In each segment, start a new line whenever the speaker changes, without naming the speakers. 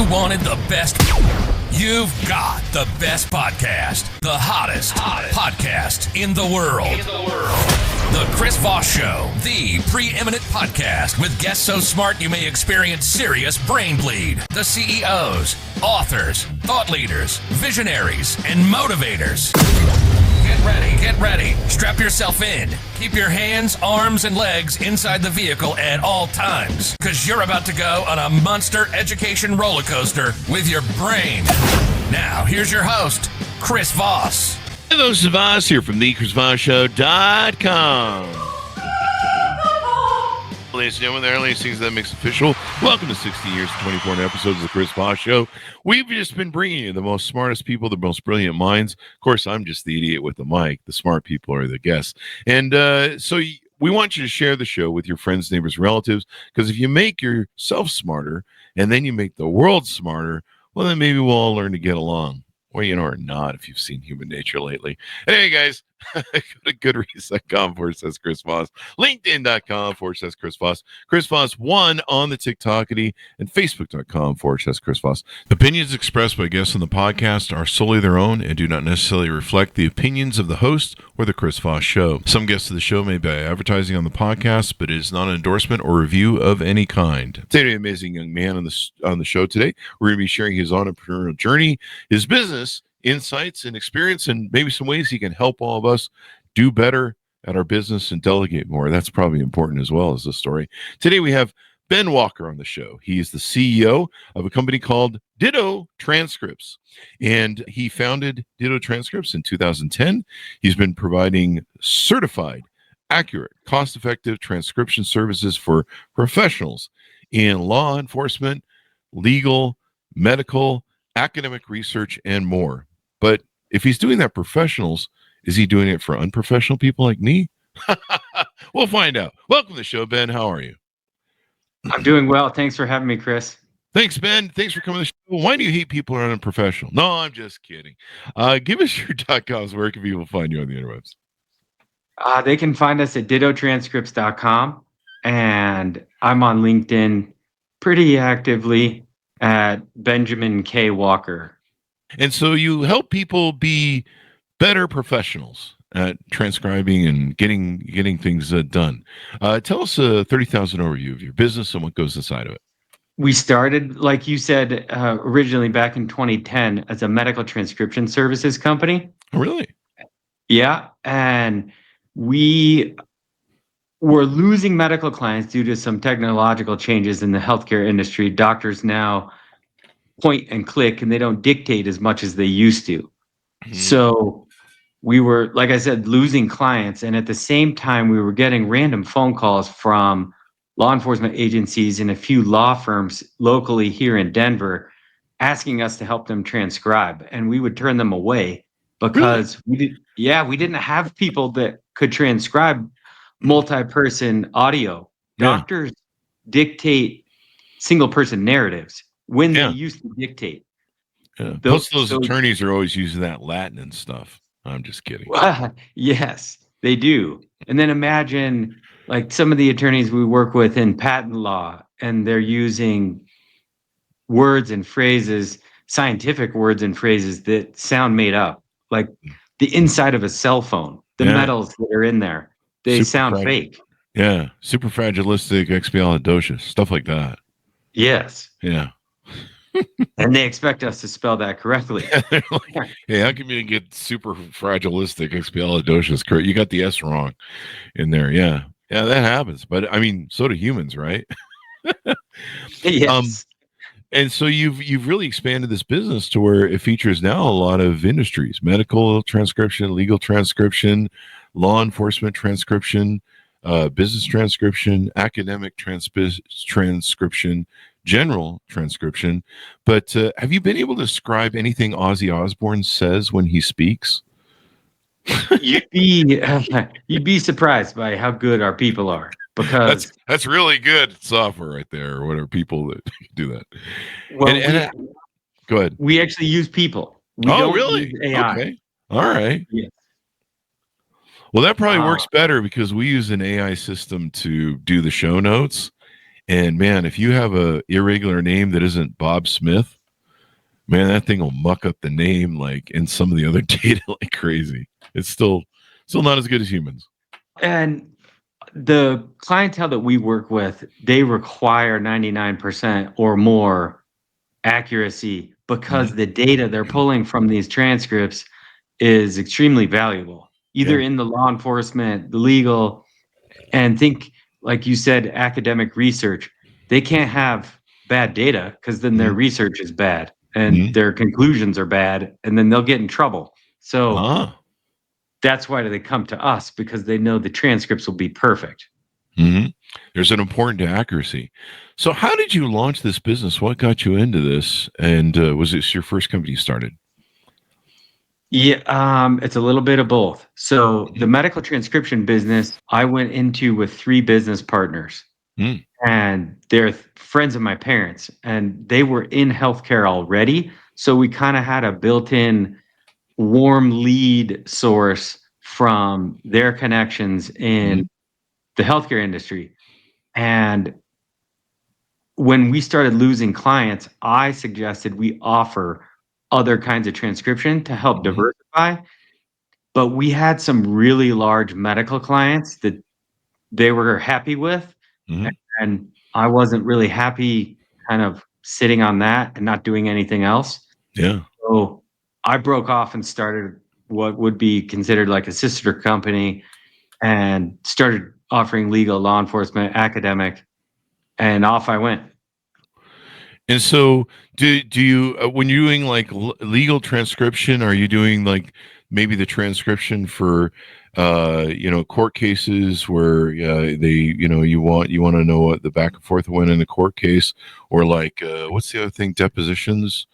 You wanted the best. You've got the best podcast. The hottest podcast in the world. The Chris Voss Show, the preeminent podcast with guests so smart you may experience serious brain bleed. The CEOs, authors, thought leaders, visionaries, and motivators. Get ready. Strap yourself in. Keep your hands, arms, and legs inside the vehicle at all times, because you're about to go on a monster education roller coaster with your brain. Now, here's your host, Chris Voss.
Hello, this is Voss here from the ChrisVossShow.com. Ladies and gentlemen, the earliest things that makes official. Welcome to 16 years and 24 episodes of the Chris Voss Show. We've just been bringing you the most smartest people, the most brilliant minds. Of course, I'm just the idiot with the mic. The smart people are the guests. And so we want you to share the show with your friends, neighbors, relatives, because if you make yourself smarter and then you make the world smarter, well, then maybe we'll all learn to get along. Or, or not, if you've seen Human Nature lately. Anyway, guys, go to goodreads.com/Chris Voss, LinkedIn.com/Chris Voss, Chris Voss 1 on the TikTokity, and Facebook.com/Chris Voss. Opinions expressed by guests on the podcast are solely their own and do not necessarily reflect the opinions of the host or the Chris Voss Show. Some guests of the show may be advertising on the podcast, but it is not an endorsement or review of any kind. Today, an amazing young man on the show today. We're going to be sharing his entrepreneurial journey, his business, insights and experience, and maybe some ways he can help all of us do better at our business and delegate more. That's probably important as well as the story. Today we have Ben Walker on the show. He is the CEO of a company called Ditto Transcripts, and he founded Ditto Transcripts in 2010. He's been providing certified, accurate, cost-effective transcription services for professionals in law enforcement, legal, medical, academic research, and more. But if he's doing that professionals, is he doing it for unprofessional people like me? We'll find out. Welcome to the show, Ben. How are you?
I'm doing well. Thanks for having me, Chris.
Thanks, Ben. Thanks for coming to the show. Why do you hate people who are unprofessional? No, I'm just kidding. Give us your .coms. Where can people find you on the interwebs?
They can find us at dittotranscripts.com, and I'm on LinkedIn pretty actively at Benjamin K. Walker.
And so you help people be better professionals at transcribing and getting things done. Tell us a 30,000 overview of your business and what goes inside of it.
We started, like you said, originally back in 2010 as a medical transcription services company.
Oh, really?
Yeah, and we were losing medical clients due to some technological changes in the healthcare industry. Doctors now point and click, and they don't dictate as much as they used to. Mm-hmm. So we were, like I said, losing clients. And at the same time, we were getting random phone calls from law enforcement agencies and a few law firms locally here in Denver asking us to help them transcribe. And we would turn them away because we didn't have people that could transcribe multi-person audio. Doctors dictate single-person narratives when they used to dictate.
Those attorneys are always using that Latin and stuff. I'm just kidding.
Yes, they do. And then imagine like some of the attorneys we work with in patent law, and they're using words and phrases, scientific words and phrases that sound made up, like the inside of a cell phone, the metals that are in there. They sound fake.
Yeah. Superfragilistic stuff like that.
Yes.
Yeah.
And they expect us to spell that correctly.
Like, hey, how can you get superfragilistic correct? You got the S wrong in there. Yeah. Yeah, that happens. But I mean, so do humans, right?
Yes.
And so you've really expanded this business to where it features now a lot of industries: medical transcription, legal transcription, law enforcement transcription, business transcription, academic transcription, general transcription. But have you been able to describe anything Ozzy Osbourne says when he speaks?
You'd be surprised by how good our people are, because
that's really good software right there, or whatever, people that do that.
Well,
go ahead.
We actually use people. We don't
really?
use AI.
Okay. All right.
Yes.
Well, that probably works better because we use an AI system to do the show notes, And man, if you have a irregular name that isn't Bob Smith, man, that thing will muck up the name like in some of the other data like crazy. It's still not as good as humans.
And the clientele that we work with, they require 99% or more accuracy because the data they're pulling from these transcripts is extremely valuable, either in the law enforcement, the legal, and think, like you said, academic research. They can't have bad data because then their research is bad and their conclusions are bad, and then they'll get in trouble. So that's why they come to us, because they know the transcripts will be perfect.
There's an important accuracy. So how did you launch this business? What got you into this? And was this your first company you started?
Yeah, it's a little bit of both. So the medical transcription business I went into with 3 business partners, and they're friends of my parents, and they were in healthcare already. So we kind of had a built-in warm lead source from their connections in the healthcare industry. And when we started losing clients, I suggested we offer other kinds of transcription to help diversify. But we had some really large medical clients that they were happy with. And I wasn't really happy kind of sitting on that and not doing anything else.
Yeah.
So I broke off and started what would be considered like a sister company, and started offering legal, law enforcement, academic, and off I went.
And so do you, when you're doing like legal transcription, are you doing like maybe the transcription for, court cases where you want to know what the back and forth went in the court case, or like, what's the other thing, depositions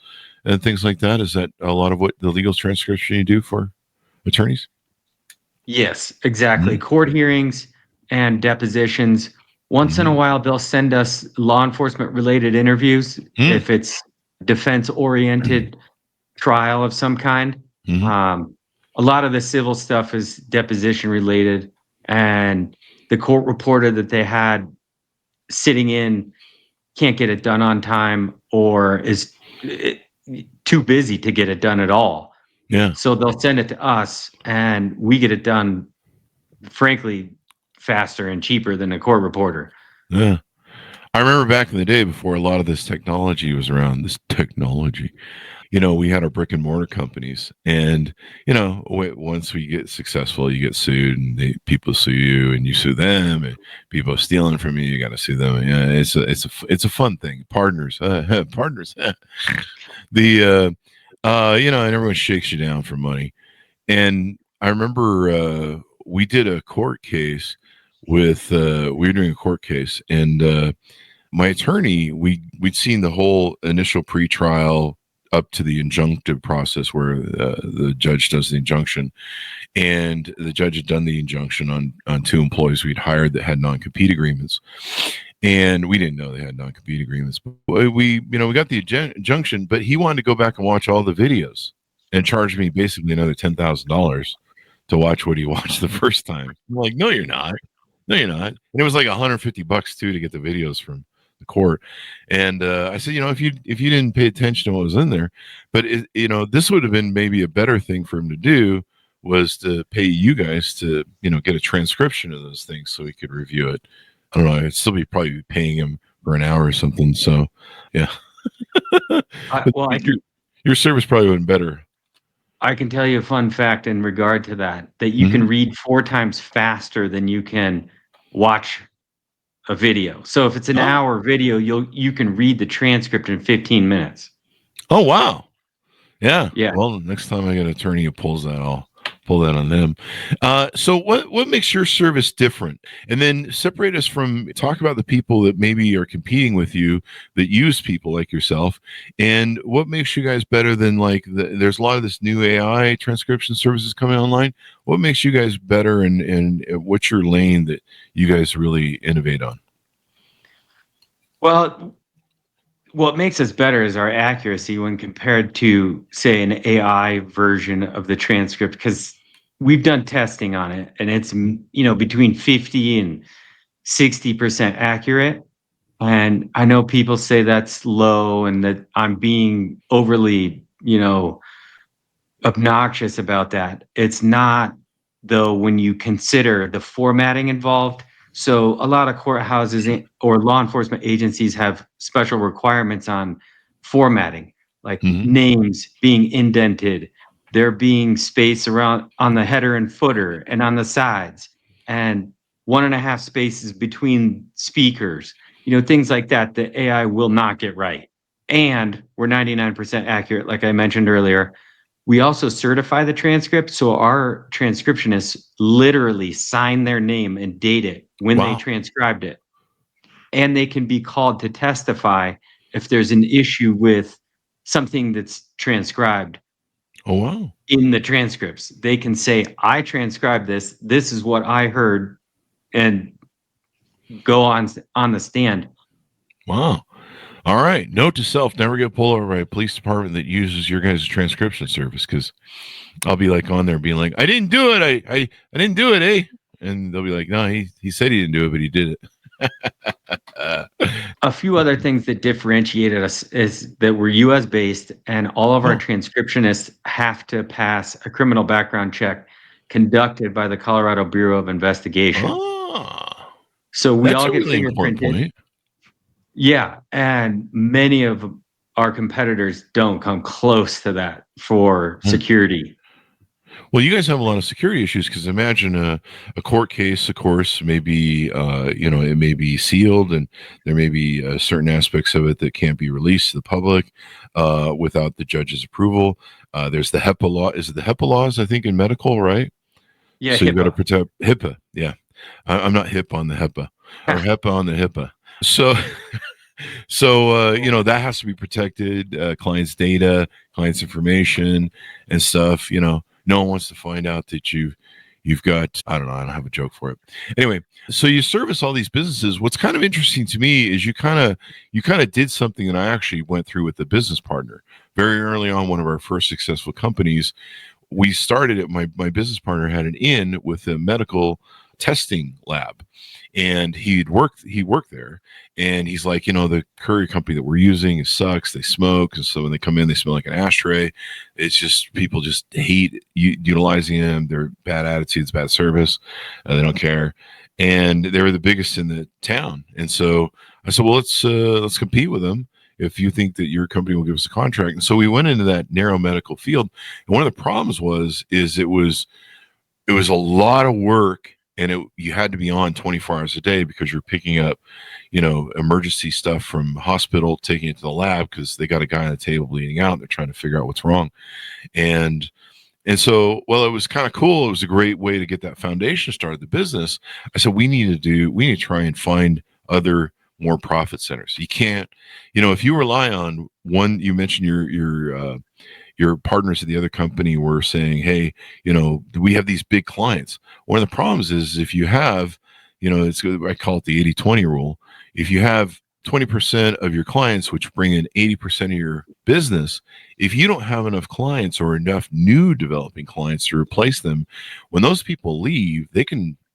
and things like that? Is that a lot of what the legal transcription you do for attorneys?
Yes, exactly. Court hearings and depositions. Once in a while, they'll send us law enforcement related interviews if it's defense oriented trial of some kind. A lot of the civil stuff is deposition related, and the court reporter that they had sitting in can't get it done on time, or is too busy to get it done at all.
Yeah.
So they'll send it to us, and we get it done, frankly, faster and cheaper than a court reporter.
Yeah. I remember back in the day before a lot of this technology was around, we had our brick and mortar companies, and, once we get successful, you get sued, and people sue you, and you sue them, and people are stealing from you. You got to sue them. Yeah. It's a fun thing. Partners, partners, and everyone shakes you down for money. And I remember, we did a court case with, we were doing a court case, and, my attorney, we'd seen the whole initial pretrial up to the injunctive process where the judge does the injunction, and the judge had done the injunction on 2 employees we'd hired that had non-compete agreements, and we didn't know they had non-compete agreements. But we got the injunction, but he wanted to go back and watch all the videos and charge me basically another $10,000 to watch what he watched the first time. I'm like, no, you're not. And it was like $150 too to get the videos from the court. And I said, if you didn't pay attention to what was in there, but this would have been maybe a better thing for him to do, was to pay you guys to, get a transcription of those things so he could review it. I don't know. I'd still probably be paying him for an hour or something. So yeah. Your service probably would have been better.
I can tell you a fun fact in regard to that you can read 4 times faster than you can watch a video. So if it's an hour video, you can read the transcript in 15 minutes.
Oh, wow. Yeah.
Yeah.
Well, next time I get an attorney who pulls that, I'll pull that on them. So what makes your service different? And then separate us from, talk about the people that maybe are competing with you that use people like yourself, and what makes you guys better than there's a lot of this new AI transcription services coming online. What makes you guys better, and what's your lane that you guys really innovate on?
Well, what makes us better is our accuracy when compared to, say, an AI version of the transcript, because we've done testing on it, and it's between 50 and 60% accurate. And I know people say that's low and that I'm being overly, obnoxious about that. It's not, though, when you consider the formatting involved. So a lot of courthouses or law enforcement agencies have special requirements on formatting, like
Mhm.
names being indented, there being space around on the header and footer and on the sides, and 1.5 spaces between speakers, things like that. The AI will not get right. And we're 99% accurate, like I mentioned earlier. We also certify the transcript, so our transcriptionists literally sign their name and date it when they
Wow.
transcribed it. And they can be called to testify if there's an issue with something that's transcribed
Oh, wow.
in the transcripts. They can say, I transcribed this. This is what I heard, and go on the stand.
Wow. All right. Note to self: never get pulled over by a police department that uses your guys' transcription service, because I'll be like on there being like, I didn't do it. I didn't do it, eh? And they'll be like, no, he said he didn't do it, but he did it.
A few other things that differentiated us is that we're US based, and all of our
Oh.
transcriptionists have to pass a criminal background check conducted by the Colorado Bureau of Investigation.
Oh,
So we
that's
all
a
get
really important
fingerprinted.
point.
Yeah, and many of our competitors don't come close to that for
Hmm.
security.
Well, you guys have a lot of security issues, because imagine a court case, of course, may be, it may be sealed, and there may be certain aspects of it that can't be released to the public without the judge's approval. There's the HEPA law. Is it the HEPA laws, I think, in medical, right?
Yeah,
So you've got to
HIPAA.
protect HIPAA. Yeah. I'm not hip on the HEPA, or HEPA on the HIPAA. So that has to be protected, clients' data, clients' information and stuff. No one wants to find out that you've got, I don't know, I don't have a joke for it. Anyway, so you service all these businesses. What's kind of interesting to me is you kind of did something that I actually went through with a business partner very early on. One of our first successful companies, we started it. My business partner had an in with a medical testing lab, and he worked there, and he's like, the courier company that we're using, it sucks. They smoke, and so when they come in, they smell like an ashtray. It's just, people just hate utilizing them. They're bad attitudes, bad service. They don't care, and they were the biggest in the town. And so I said, well, let's compete with them if you think that your company will give us a contract. And so we went into that narrow medical field. And one of the problems it was a lot of work, and you had to be on 24 hours a day, because you're picking up, emergency stuff from the hospital, taking it to the lab because they got a guy on the table bleeding out. They're trying to figure out what's wrong. And so, well, it was kind of cool. It was a great way to get that foundation started, the business. I said, we need to try and find other more profit centers. You can't, if you rely on one. You mentioned your partners at the other company were saying, hey, we have these big clients. One of the problems is, if you have, I call it the 80-20 rule. If you have 20% of your clients, which bring in 80% of your business, if you don't have enough clients or enough new developing clients to replace them, when those people leave,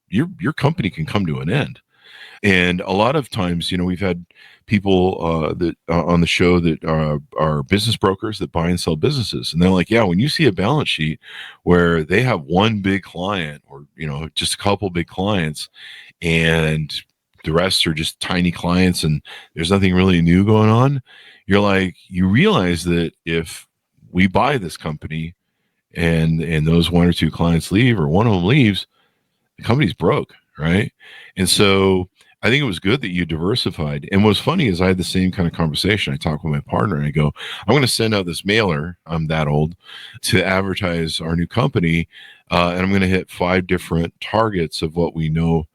your company can come to an end. And a lot of times, we've had people that on the show that are business brokers that buy and sell businesses, and they're like, yeah, when you see a balance sheet where they have one big client, or just a couple big clients, and the rest are just tiny clients, and there's nothing really new going on, you realize that if we buy this company and those one or two clients leave, or one of them leaves, the company's broke, right? And so I think it was good that you diversified. And what's funny is, I had the same kind of conversation. I talked with my partner, and I go, I'm going to send out this mailer, I'm that old, to advertise our new company, and I'm going to hit 5 different targets of what we know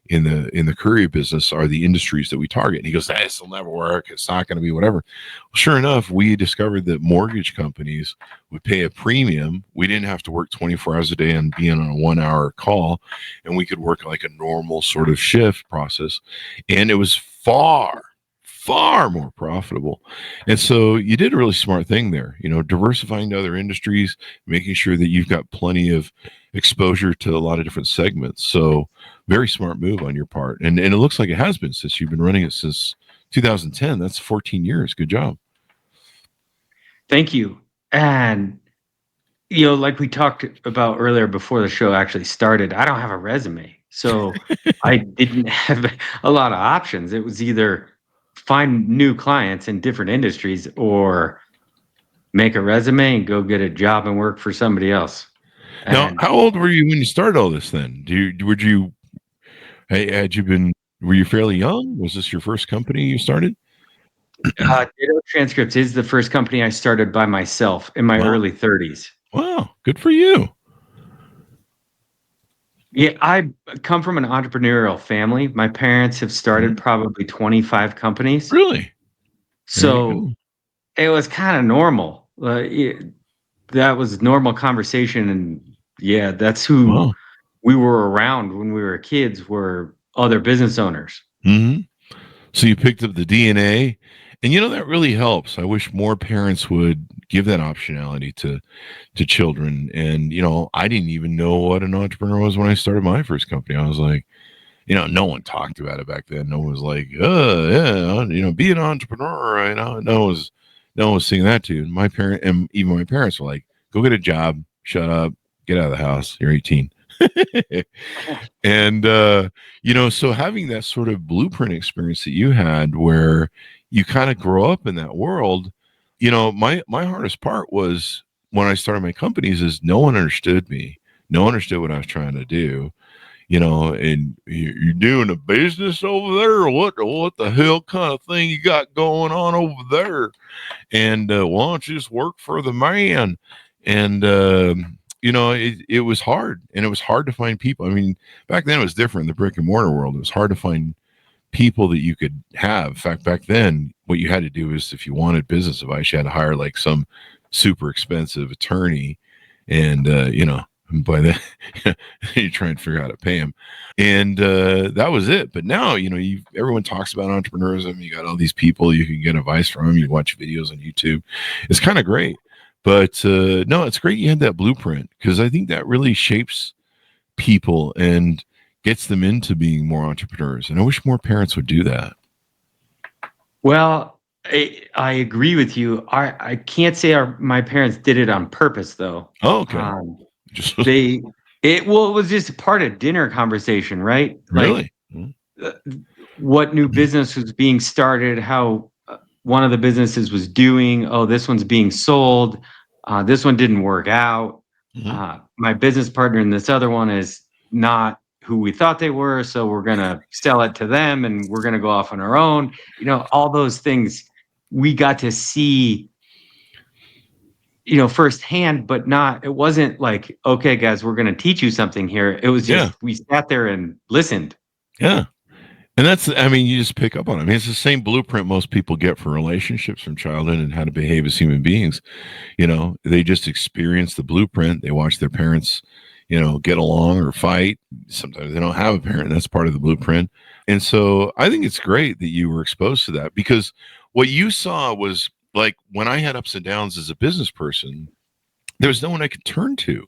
in the courier business are the industries that we target. And he goes, this will never work. It's not going to be whatever. Well, sure enough, we discovered that mortgage companies would pay a premium. We didn't have to work 24 hours a day and be on a 1-hour call, and we could work like a normal sort of shift process. And it was far more profitable. And so you did a really smart thing there, diversifying to other industries, making sure that you've got plenty of exposure to a lot of different segments. So very smart move on your part. And it looks like it has been, since you've been running it since 2010. That's 14 years. Good job.
Thank you. And, like we talked about earlier before the show actually started, I don't have a resume. So I didn't have a lot of options. It was either find new clients in different industries or make a resume and go get a job and work for somebody else.
Now,
And
how old were you when you started all this then? Were you fairly young? Was this your first company you started?
Ditto Transcripts is the first company I started by myself in my early 30s.
Wow, good for you.
Yeah, I come from an entrepreneurial family. My parents have started probably 25 companies.
Really?
So it was kind of normal. That was normal conversation. And yeah, that's who we were around when we were kids, were other business owners.
Mm-hmm. So you picked up the DNA, and that really helps. I wish more parents would give that optionality to children. And I didn't even know what an entrepreneur was when I started my first company. I was like, no one talked about it back then. No one was like, yeah, be an entrepreneur. Right? No one was saying that to you. And my parents were like, go get a job, shut up, get out of the house. You're 18. And so having that sort of blueprint experience that you had, where you kind of grow up in that world, my hardest part was when I started my companies is no one understood me. No one understood what I was trying to do. And you're doing a business over there. What the hell kind of thing you got going on over there? And why don't you just work for the man? And it was hard, and it was hard to find people. I mean, back then it was different in the brick and mortar world. It was hard to find people that you could have. In fact, back then, what you had to do is, if you wanted business advice, you had to hire like some super expensive attorney, and by then you try and figure out how to pay him, and that was it. But now, everyone talks about entrepreneurism. You got all these people you can get advice from. You watch videos on YouTube. It's kind of great. But no, it's great you had that blueprint, because I think that really shapes people and gets them into being more entrepreneurs. And I wish more parents would do that.
Well, I agree with you. I can't say my parents did it on purpose, though.
Oh, okay.
It was just part of dinner conversation, right?
Really?
Like, what new business was being started, how one of the businesses was doing. Oh, this one's being sold. This one didn't work out. My business partner in this other one is not who we thought they were, so we're going to sell it to them and we're going to go off on our own. All those things we got to see, firsthand, but it wasn't like, okay, guys, we're going to teach you something here. It was just, we sat there and listened.
Yeah. And you just pick up on it. I mean, it's the same blueprint most people get for relationships from childhood and how to behave as human beings. They just experience the blueprint. They watch their parents, get along or fight. Sometimes they don't have a parent. That's part of the blueprint. And so I think it's great that you were exposed to that, because what you saw was, like, when I had ups and downs as a business person, there was no one I could turn to.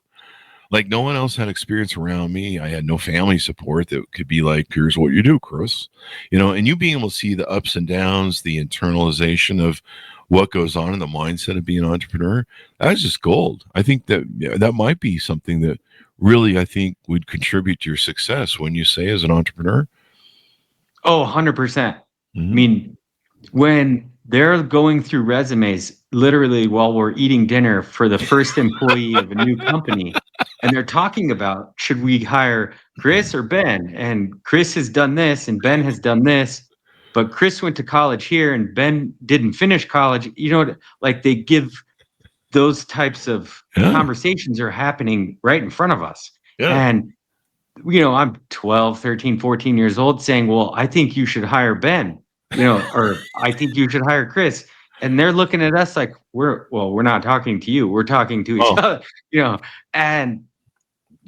Like, no one else had experience around me. I had no family support that could be like, here's what you do, Chris. And you being able to see the ups and downs, the internalization of what goes on in the mindset of being an entrepreneur, that's just gold. I think that might be something that really, I think, would contribute to your success when you say as an entrepreneur.
Oh, 100%. I mean, when they're going through resumes literally while we're eating dinner for the first employee of a new company, and they're talking about, should we hire Chris or Ben? And Chris has done this and Ben has done this, but Chris went to college here and Ben didn't finish college. Like, they give those types of conversations are happening right in front of us. And I'm 12, 13, 14 years old saying, well, I think you should hire Ben. Or I think you should hire Chris. And they're looking at us like, we're not talking to you. We're talking to each other, and,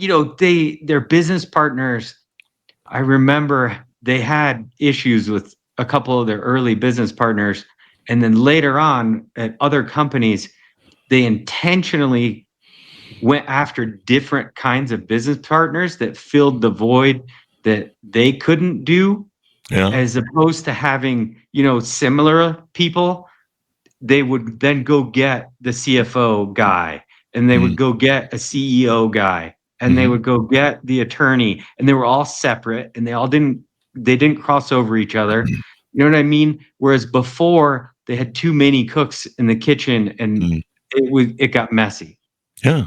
they're business partners. I remember they had issues with a couple of their early business partners. And then later on at other companies, they intentionally went after different kinds of business partners that filled the void that they couldn't do.
Yeah.
as opposed to having, similar people. They would then go get the CFO guy, and they would go get a CEO guy, and they would go get the attorney, and they were all separate, and they didn't cross over each other. You know what I mean? Whereas before they had too many cooks in the kitchen, and it got messy.
Yeah.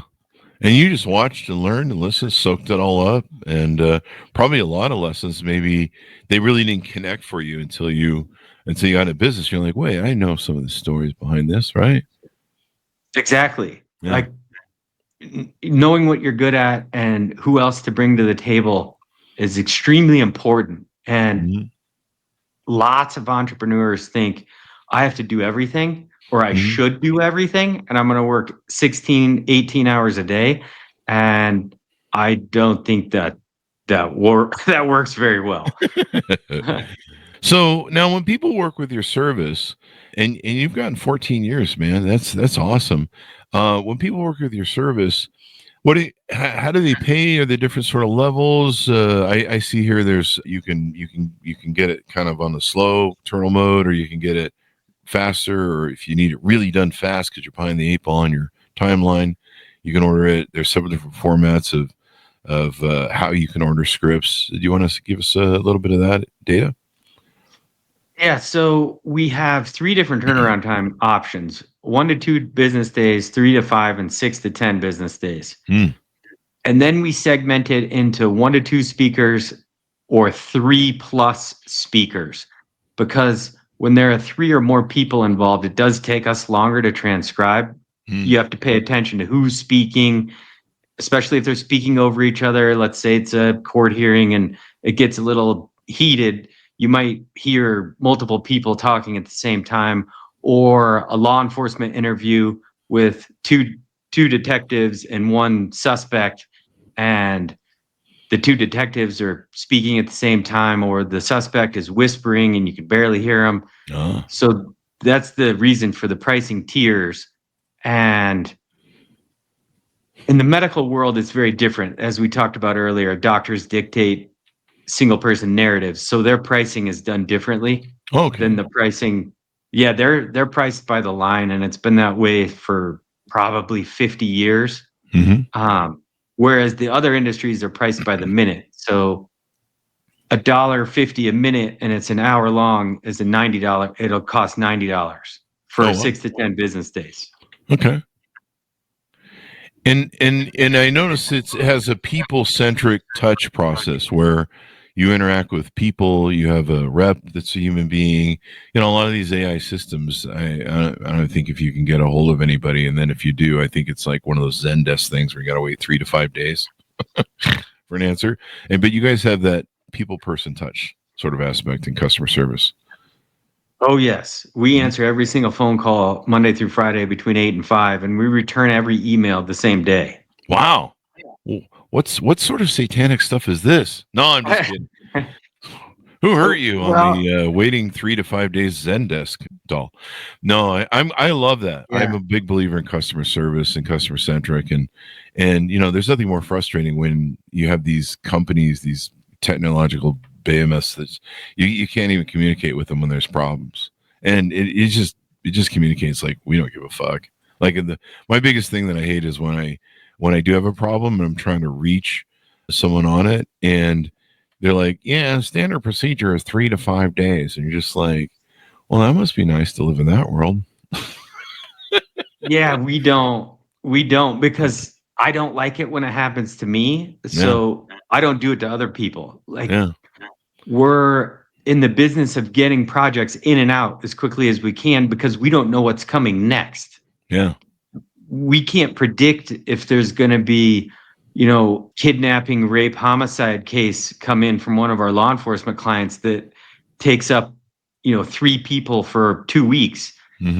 And you just watched and learned and listened, soaked it all up, and probably a lot of lessons maybe they really didn't connect for you until you got into business. You're like, wait, I know some of the stories behind this, right?
Exactly.
Yeah.
Like knowing what you're good at and who else to bring to the table is extremely important. And lots of entrepreneurs think I have to do everything, or I should do everything, and I'm going to work 16, 18 hours a day. And I don't think that works very well.
So now when people work with your service, and you've gotten 14 years, man, that's awesome. When people work with your service, how do they pay? Are there different sort of levels? I see here you can get it kind of on the slow turtle mode, or you can get it faster, or if you need it really done fast because you're behind the 8 ball on your timeline, you can order it. There's several different formats of how you can order scripts. Do you want to give us a little bit of that data?
Yeah, so we have 3 different turnaround time options: 1 to 2 business days, 3 to 5, and 6 to 10 business days. And then we segment it into 1 to 2 speakers or 3+ speakers, because when there are 3 or more people involved, it does take us longer to transcribe. You have to pay attention to who's speaking, especially if they're speaking over each other. Let's say it's a court hearing and it gets a little heated. You might hear multiple people talking at the same time, or a law enforcement interview with two detectives and 1 suspect, and the 2 detectives are speaking at the same time, or the suspect is whispering and you can barely hear him. So that's the reason for the pricing tiers. And in the medical world, it's very different. As we talked about earlier, doctors dictate single person narratives, so their pricing is done differently than the pricing. Yeah, they're priced by the line, and it's been that way for probably 50 years. Whereas the other industries are priced by the minute. So $1.50 a minute, and it's an hour long, is a $90. It'll cost $90 for 6 to 10 business days.
Okay. And I noticed it has a people-centric touch process where you interact with people. You have a rep that's a human being. A lot of these AI systems, I don't think if you can get a hold of anybody, and then if you do, I think it's like one of those Zendesk things where you got to wait 3 to 5 days for an answer. But you guys have that people-person touch sort of aspect in customer service.
Oh, yes. We answer every single phone call Monday through Friday between 8 and 5, and we return every email the same day.
Wow. What sort of satanic stuff is this? No, I'm just kidding. Who hurt you on the waiting 3 to 5 days Zendesk doll? No, I love that. Yeah. I'm a big believer in customer service and customer centric, and there's nothing more frustrating when you have these companies, these technological behemoths that you can't even communicate with them when there's problems, and it just communicates like we don't give a fuck. Like my biggest thing that I hate is when I do have a problem and I'm trying to reach someone on it, and they're like, yeah, standard procedure is 3 to 5 days, and you're just like, well, that must be nice to live in that world.
Yeah, we don't because I don't like it when it happens to me, so I don't do it to other people. Like. We're in the business of getting projects in and out as quickly as we can because we don't know what's coming next.
Yeah.
We can't predict if there's going to be, kidnapping, rape, homicide case come in from one of our law enforcement clients that takes up, 3 people for 2 weeks.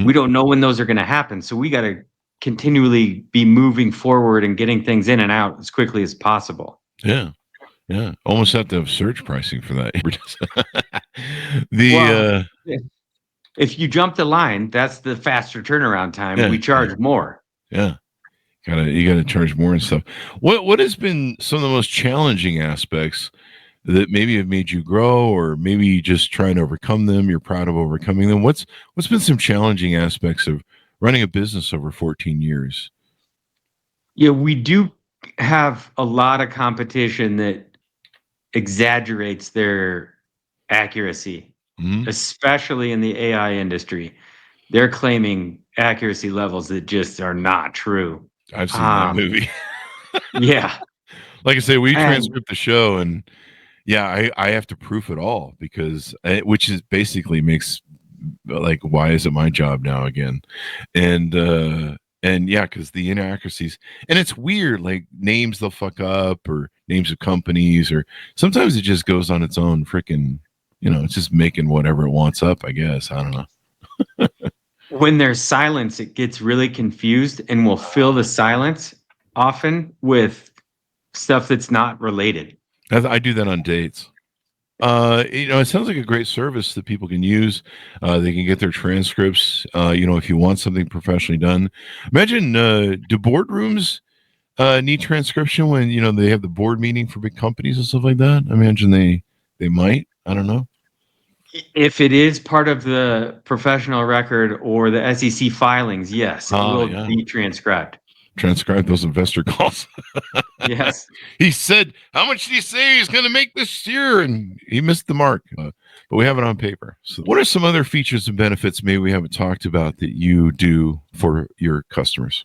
We don't know when those are going to happen. So we got to continually be moving forward and getting things in and out as quickly as possible.
Yeah. Yeah, almost have to have surge pricing for that.
If you jump the line, that's the faster turnaround time. We charge more.
Yeah, you gotta charge more and stuff. What has been some of the most challenging aspects that maybe have made you grow, or maybe you just trying to overcome them? You're proud of overcoming them. What's been some challenging aspects of running a business over 14 years?
Yeah, we do have a lot of competition that exaggerates their accuracy, especially in the AI industry. They're claiming accuracy levels that just are not true.
I've seen that movie.
Yeah.
Like I say, we
And
transcript the show, and yeah, I have to proof it all because which is basically makes like, why is it my job now again? And yeah, because the inaccuracies, and it's weird, like names they'll fuck up, or names of companies, or sometimes it just goes on its own freaking, it's just making whatever it wants up, I guess. I don't know.
when there's silence, it gets really confused and will fill the silence often with stuff that's not related.
I do that on dates. It sounds like a great service that people can use. They can get their transcripts. If you want something professionally done, imagine, do boardrooms need transcription when they have the board meeting for big companies and stuff like that? I imagine they might. I don't know.
If it is part of the professional record or the SEC filings, yes, it will be transcribed.
Transcribe those investor calls.
Yes.
He said, how much did he say he's going to make this year? And he missed the mark. But we have it on paper. So what are some other features and benefits maybe we haven't talked about that you do for your customers?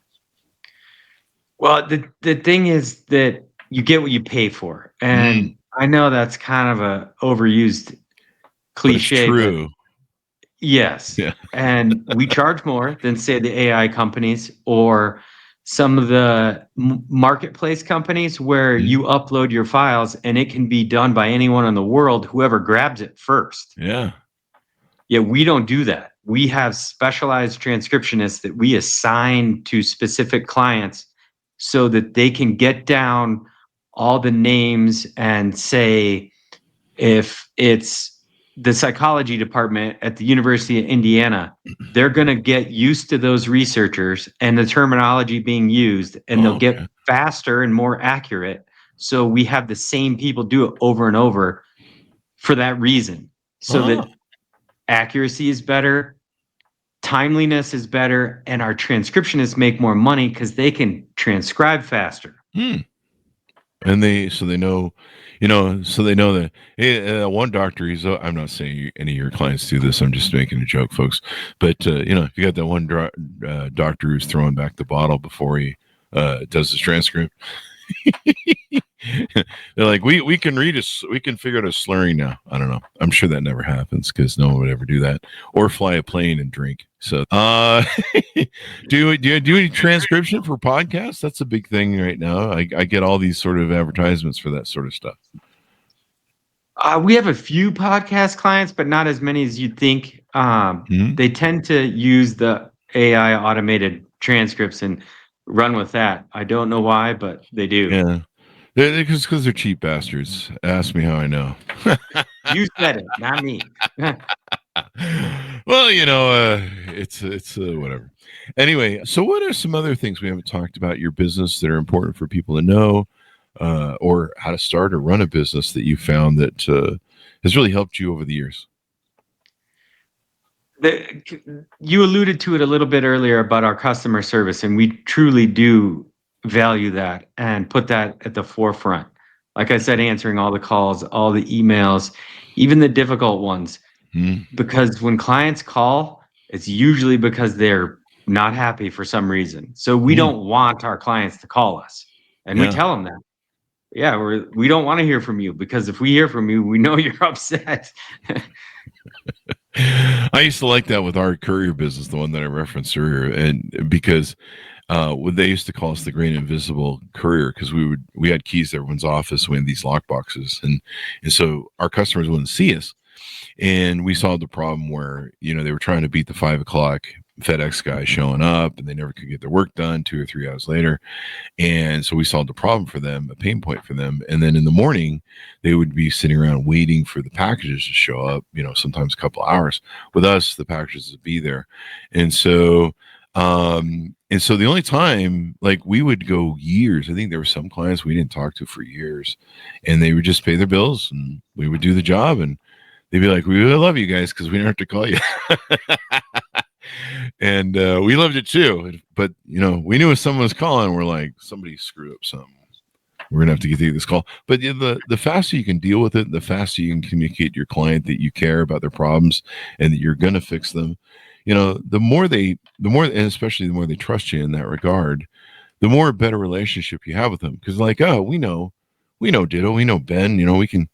Well, the thing is that you get what you pay for. And I know that's kind of a overused cliche.
But it's true.
Yes. Yeah. And we charge more than, say, the AI companies or some of the marketplace companies where you upload your files and it can be done by anyone in the world, whoever grabs it first.
Yeah.
Yeah, we don't do that. We have specialized transcriptionists that we assign to specific clients so that they can get down all the names and say, if it's the psychology department at the University of Indiana, they're going to get used to those researchers and the terminology being used, and they'll get faster and more accurate. So we have the same people do it over and over for that reason, so that accuracy is better, timeliness is better, and our transcriptionists make more money because they can transcribe faster.
And they know that, hey, one doctor, I'm not saying any of your clients do this, I'm just making a joke, folks. But, if you got that one doctor who's throwing back the bottle before he does his transcript, they're like, we can we can figure out a slurring now. I don't know. I'm sure that never happens because no one would ever do that or fly a plane and drink. So, do you do any transcription for podcasts? That's a big thing right now. I get all these sort of advertisements for that sort of stuff.
We have a few podcast clients, but not as many as you'd think. They tend to use the AI automated transcripts and run with that. I don't know why, but they do.
Yeah. Because they're cheap bastards. Ask me how I know.
You said it, not me.
Well, it's whatever. Anyway, so what are some other things we haven't talked about your business that are important for people to know, or how to start or run a business that you found that has really helped you over the years?
You alluded to it a little bit earlier about our customer service, and we truly do value that and put that at the forefront. Like I said, answering all the calls, all the emails, even the difficult ones. Because when clients call, it's usually because they're not happy for some reason. So we don't want our clients to call us. And we tell them that. Yeah, we don't want to hear from you, because if we hear from you, we know you're upset.
I used to like that with our courier business, the one that I referenced earlier, and because they used to call us the Great Invisible Courier, because we had keys to everyone's office. We had these lock boxes, and so our customers wouldn't see us. And we solved the problem where, they were trying to beat the 5 o'clock FedEx guy showing up, and they never could get their work done 2 or 3 hours later. And so we solved the problem for them, a pain point for them. And then in the morning, they would be sitting around waiting for the packages to show up, sometimes a couple hours. With us, the packages would be there. And so, And so the only time, like, we would go years, I think there were some clients we didn't talk to for years, and they would just pay their bills and we would do the job, and they'd be like, we really love you guys because we don't have to call you. And we loved it too. But, you know, we knew if someone was calling, we're like, somebody screwed up something. We're going to have to get through this call. But the faster you can deal with it, the faster you can communicate to your client that you care about their problems and that you're going to fix them. You know, and especially the more they trust you in that regard, the more better relationship you have with them. Because like, oh, we know Ditto, we know Ben, you know, we can,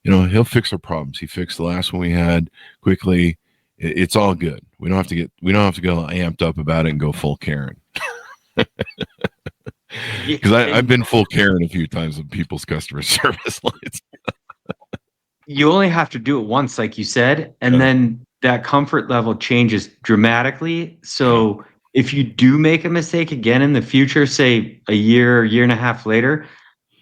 you know, he'll fix our problems. He fixed the last one we had quickly. It's all good. We don't have to go amped up about it and go full Karen. Because I've been full Karen a few times with people's customer service lines.
You only have to do it once, like you said, and then that comfort level changes dramatically. So if you do make a mistake again in the future, say a year and a half later,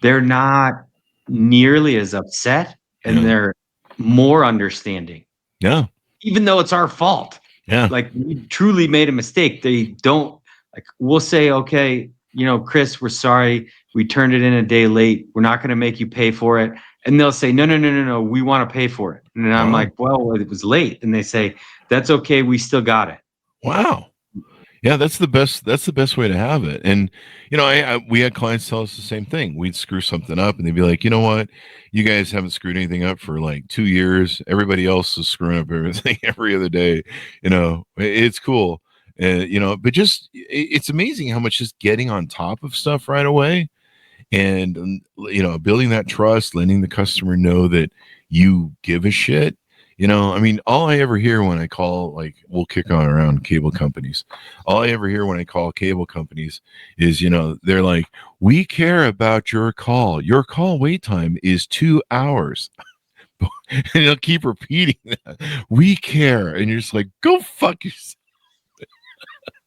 they're not nearly as upset and they're more understanding.
Yeah.
Even though it's our fault.
Yeah.
Like, we truly made a mistake. They don't, like, we'll say, okay, you know, Chris, we're sorry. We turned it in a day late. We're not going to make you pay for it. And they'll say, no, we want to pay for it. And I'm like, well, it was late. And they say, that's okay. We still got it.
Wow. Yeah, that's the best way to have it. And, you know, we had clients tell us the same thing. We'd screw something up and they'd be like, you know what? You guys haven't screwed anything up for like 2 years. Everybody else is screwing up everything every other day. You know, it's cool. You know, but just, it's amazing how much just getting on top of stuff right away and, you know, building that trust, letting the customer know that you give a shit. You know, I mean, all I ever hear when I call, like, we'll kick on around cable companies. All I ever hear when I call cable companies is, you know, they're like, we care about your call. Your call wait time is 2 hours. And they'll keep repeating that. We care. And you're just like, go fuck yourself.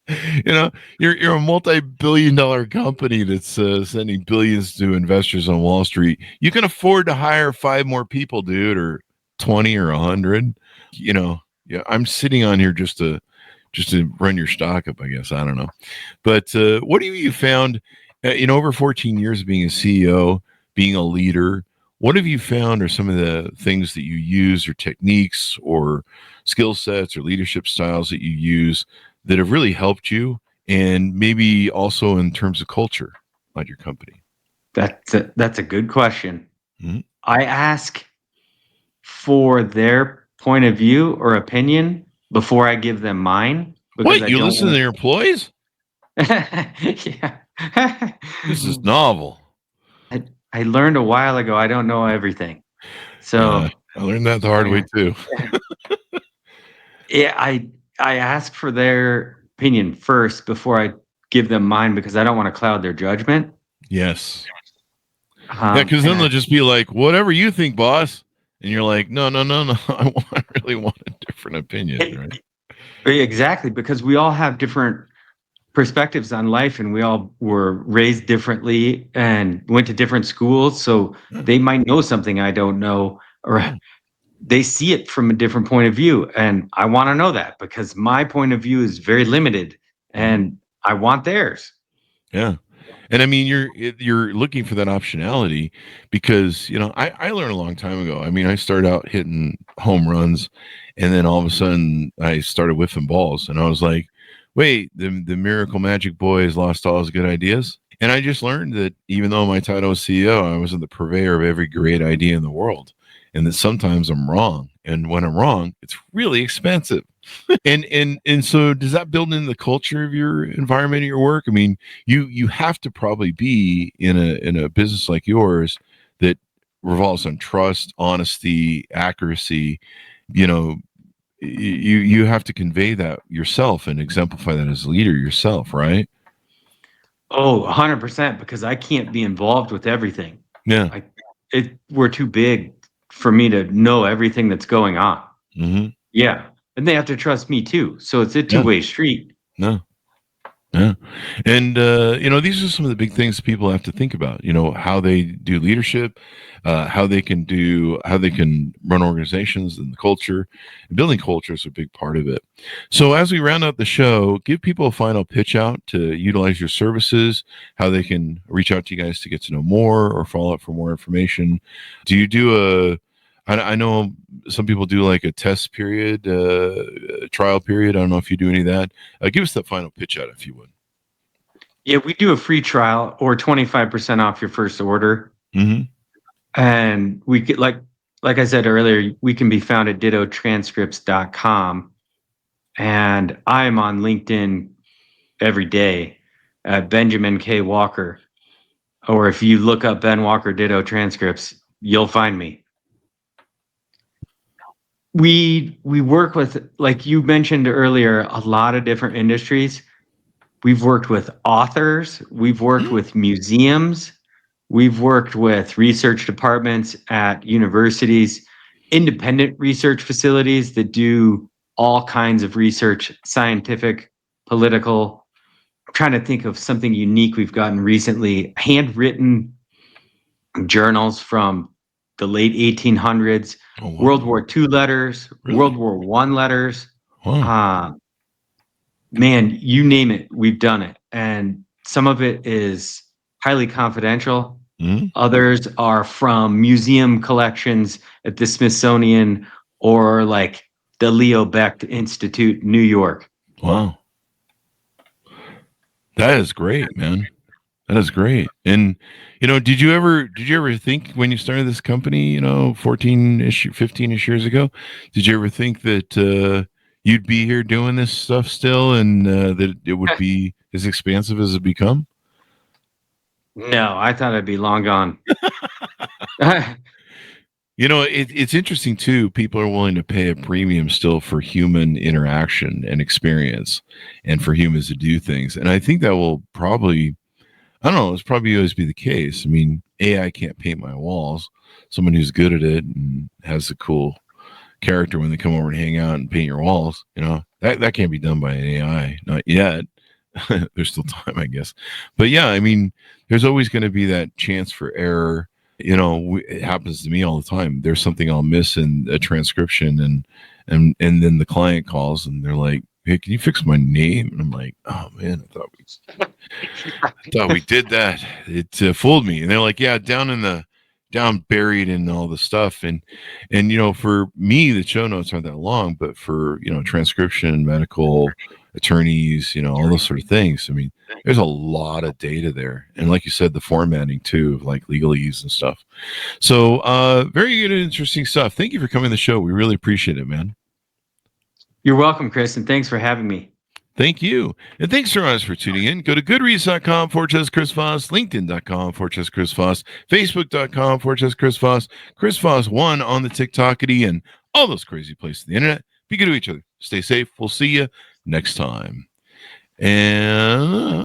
You know, you're a multi-billion-dollar company that's sending billions to investors on Wall Street. You can afford to hire 5 more people, dude, or 20 or 100. You know, yeah, I'm sitting on here just to run your stock up, I guess. I don't know. But what have you found in over 14 years of being a CEO, being a leader? What have you found are some of the things that you use or techniques or skill sets or leadership styles that you use that have really helped you, and maybe also in terms of culture at your company?
That's a good question.
Mm-hmm.
I ask for their point of view or opinion before I give them mine.
What? You listen to your employees?
Yeah.
This is novel.
I learned a while ago I don't know everything. So
I learned that the hard way too.
Yeah, I ask for their opinion first before I give them mine, because I don't want to cloud their judgment.
Yes. Yeah, because then they'll just be like, whatever you think, boss. And you're like, no. I really want a different opinion, right?
Exactly, because we all have different perspectives on life, and we all were raised differently and went to different schools. So they might know something I don't know, or they see it from a different point of view. And I want to know that, because my point of view is very limited and I want theirs.
Yeah. And I mean, you're looking for that optionality, because, you know, I learned a long time ago. I mean, I started out hitting home runs, and then all of a sudden I started whiffing balls, and I was like, wait, the miracle magic boy has lost all his good ideas. And I just learned that even though my title was CEO, I wasn't the purveyor of every great idea in the world, and that sometimes I'm wrong. And when I'm wrong, it's really expensive. And so does that build in the culture of your environment, of your work? I mean, you have to probably be in a business like yours that revolves on trust, honesty, accuracy. You know, you have to convey that yourself and exemplify that as a leader yourself, right?
Oh, 100%, because I can't be involved with everything.
Yeah.
We're too big for me to know everything that's going on.
Mm-hmm.
Yeah. And they have to trust me too. So it's a two-way street.
No. Yeah. And, these are some of the big things people have to think about, how they do leadership, how they can run organizations and the culture. And building culture is a big part of it. So as we round out the show, give people a final pitch out to utilize your services, how they can reach out to you guys to get to know more or follow up for more information. Do you do I know some people do like a test period, a trial period. I don't know if you do any of that. Give us that final pitch out if you would.
Yeah, we do a free trial or 25% off your first order.
Mm-hmm.
And we get like I said earlier, we can be found at Ditto Transcripts.com. And I am on LinkedIn every day at Benjamin K. Walker. Or if you look up Ben Walker Ditto Transcripts, you'll find me. We work with, like you mentioned earlier, a lot of different industries. We've worked with authors. We've worked with museums. We've worked with research departments at universities, independent research facilities that do all kinds of research, scientific, political. I'm trying to think of something unique we've gotten recently. Handwritten journals from the late 1800s,
Oh, wow.
World War II letters,
Really?
World War I letters.
Wow.
Man, you name it, we've done it. And some of it is highly confidential.
Mm-hmm.
Others are from museum collections at the Smithsonian or like the Leo Baeck Institute, New York.
Wow. That is great, man. That is great. And, did you ever think when you started this company, 14-ish, 15-ish years ago, did you ever think that you'd be here doing this stuff still and that it would be as expansive as it become?
No, I thought I'd be long gone.
It's interesting too. People are willing to pay a premium still for human interaction and experience and for humans to do things. And I think that will probably, I don't know, it's probably always be the case. I mean, AI can't paint my walls. Someone who's good at it and has a cool character when they come over and hang out and paint your walls, that can't be done by an AI. Not yet. There's still time, I guess. But yeah, I mean, there's always going to be that chance for error. It happens to me all the time. There's something I'll miss in a transcription and then the client calls and they're like, "Hey, can you fix my name?" And I'm like, "Oh man, I thought we did that. It fooled me." And they're like, "Yeah, down buried in all the stuff." And for me, the show notes aren't that long, but for transcription, medical, attorneys, all those sort of things. I mean, there's a lot of data there. And like you said, the formatting too, of like legalese and stuff. So very good and interesting stuff. Thank you for coming to the show. We really appreciate it, man.
You're welcome, Chris, and thanks for having me.
Thank you. And thanks to us for tuning in. Go to goodreads.com/Chris Voss, LinkedIn.com/Chris Voss, Facebook.com/Chris Voss, Chris Voss 1 on the TikTokity, and all those crazy places on the internet. Be good to each other. Stay safe. We'll see you next time. And